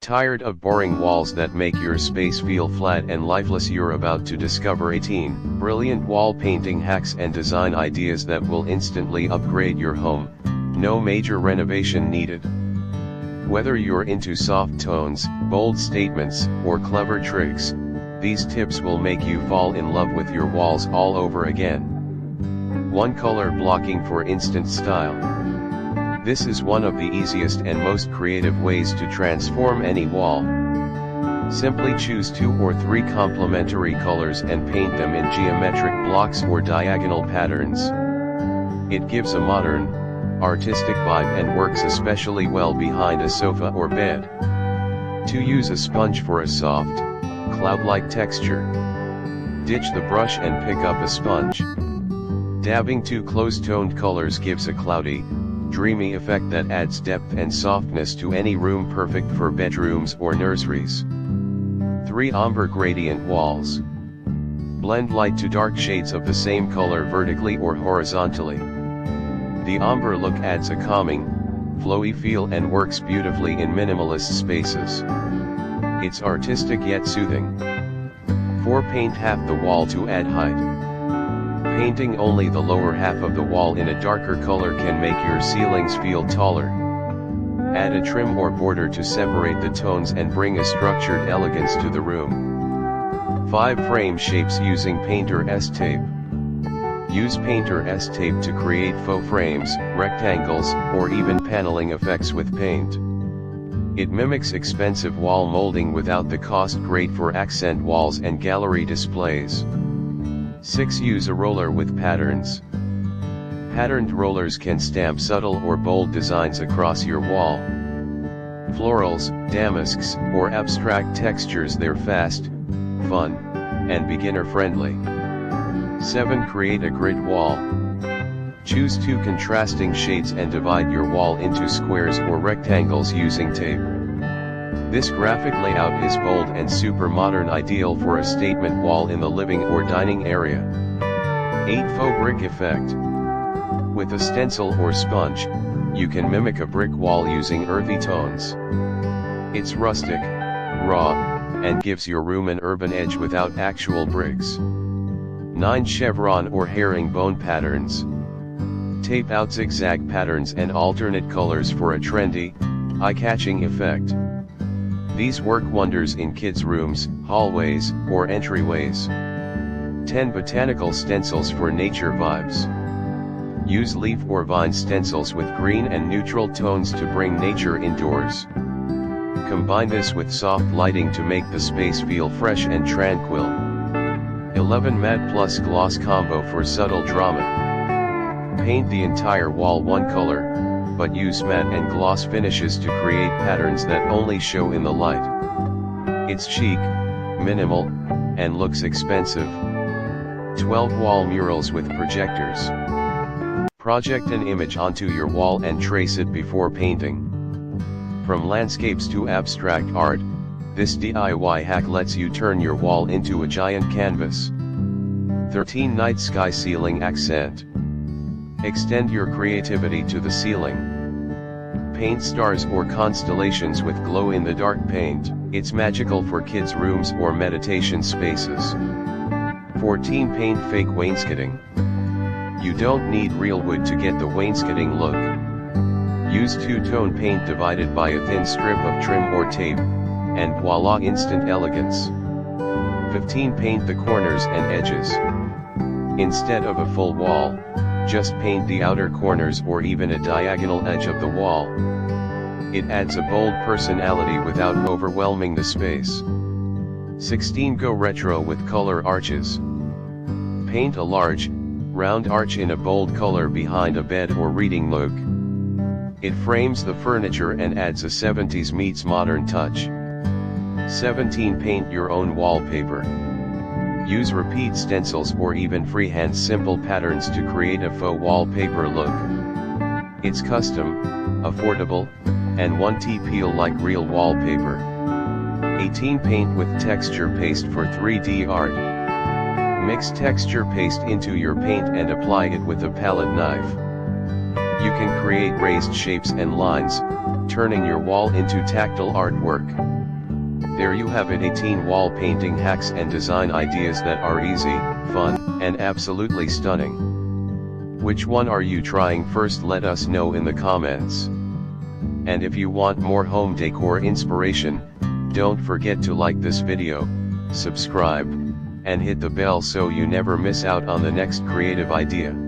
Tired of boring walls that make your space feel flat and lifeless? You're about to discover 18 brilliant wall painting hacks and design ideas that will instantly upgrade your home. No major renovation needed. Whether you're into soft tones, bold statements, or clever tricks, these tips will make you fall in love with your walls all over again. 1. Color blocking for instant style. This is one of the easiest and most creative ways to transform any wall. Simply choose 2 or 3 complementary colors and paint them in geometric blocks or diagonal patterns. It gives a modern, artistic vibe and works especially well behind a sofa or bed. 2. Use a sponge for a soft, cloud-like texture. Ditch the brush and pick up a sponge. Dabbing 2 close-toned colors gives a cloudy, dreamy effect that adds depth and softness to any room, perfect for bedrooms or nurseries. 3. Ombre gradient walls. Blend light to dark shades of the same color vertically or horizontally. The ombre look adds a calming, flowy feel and works beautifully in minimalist spaces. It's artistic yet soothing. 4. Paint half the wall to add height. Painting only the lower half of the wall in a darker color can make your ceilings feel taller. Add a trim or border to separate the tones and bring a structured elegance to the room. 5. Frame shapes using Painter S tape. Use Painter S tape to create faux frames, rectangles, or even paneling effects with paint. It mimics expensive wall molding without the cost, great for accent walls and gallery displays. 6. Use a roller with patterns. Patterned rollers can stamp subtle or bold designs across your wall. Florals, damasks, or abstract textures, they're fast, fun, and beginner-friendly. 7. Create a grid wall. Choose 2 contrasting shades and divide your wall into squares or rectangles using tape. This graphic layout is bold and super modern, ideal for a statement wall in the living or dining area. 8. Faux brick effect. With a stencil or sponge, you can mimic a brick wall using earthy tones. It's rustic, raw, and gives your room an urban edge without actual bricks. 9. Chevron or herringbone patterns. Tape out zigzag patterns and alternate colors for a trendy, eye-catching effect. These work wonders in kids' rooms, hallways, or entryways. 10. Botanical stencils for nature vibes. Use leaf or vine stencils with green and neutral tones to bring nature indoors. Combine this with soft lighting to make the space feel fresh and tranquil. 11. Matte plus gloss combo for subtle drama. Paint the entire wall one color, but use matte and gloss finishes to create patterns that only show in the light. It's chic, minimal, and looks expensive. 12. Wall murals with projectors. Project an image onto your wall and trace it before painting. From landscapes to abstract art, this DIY hack lets you turn your wall into a giant canvas. 13. Night sky ceiling accent. Extend your creativity to the ceiling. Paint stars or constellations with glow-in-the-dark paint. It's magical for kids' rooms or meditation spaces. 14. Paint fake wainscoting. You don't need real wood to get the wainscoting look. Use two-tone paint divided by a thin strip of trim or tape, and voila, instant elegance. 15. Paint the corners and edges. Instead of a full wall, just paint the outer corners or even a diagonal edge of the wall. It adds a bold personality without overwhelming the space. 16. Go retro with color arches. Paint a large, round arch in a bold color behind a bed or reading nook. It frames the furniture and adds a 70s meets modern touch. 17. Paint your own wallpaper. Use repeat stencils or even freehand simple patterns to create a faux wallpaper look. It's custom, affordable, and won't peel like real wallpaper. 18. Paint with texture paste for 3D art. Mix texture paste into your paint and apply it with a palette knife. You can create raised shapes and lines, turning your wall into tactile artwork. There you have it, 18 wall painting hacks and design ideas that are easy, fun, and absolutely stunning. Which one are you trying first? Let us know in the comments. And if you want more home decor inspiration, don't forget to like this video, subscribe, and hit the bell so you never miss out on the next creative idea.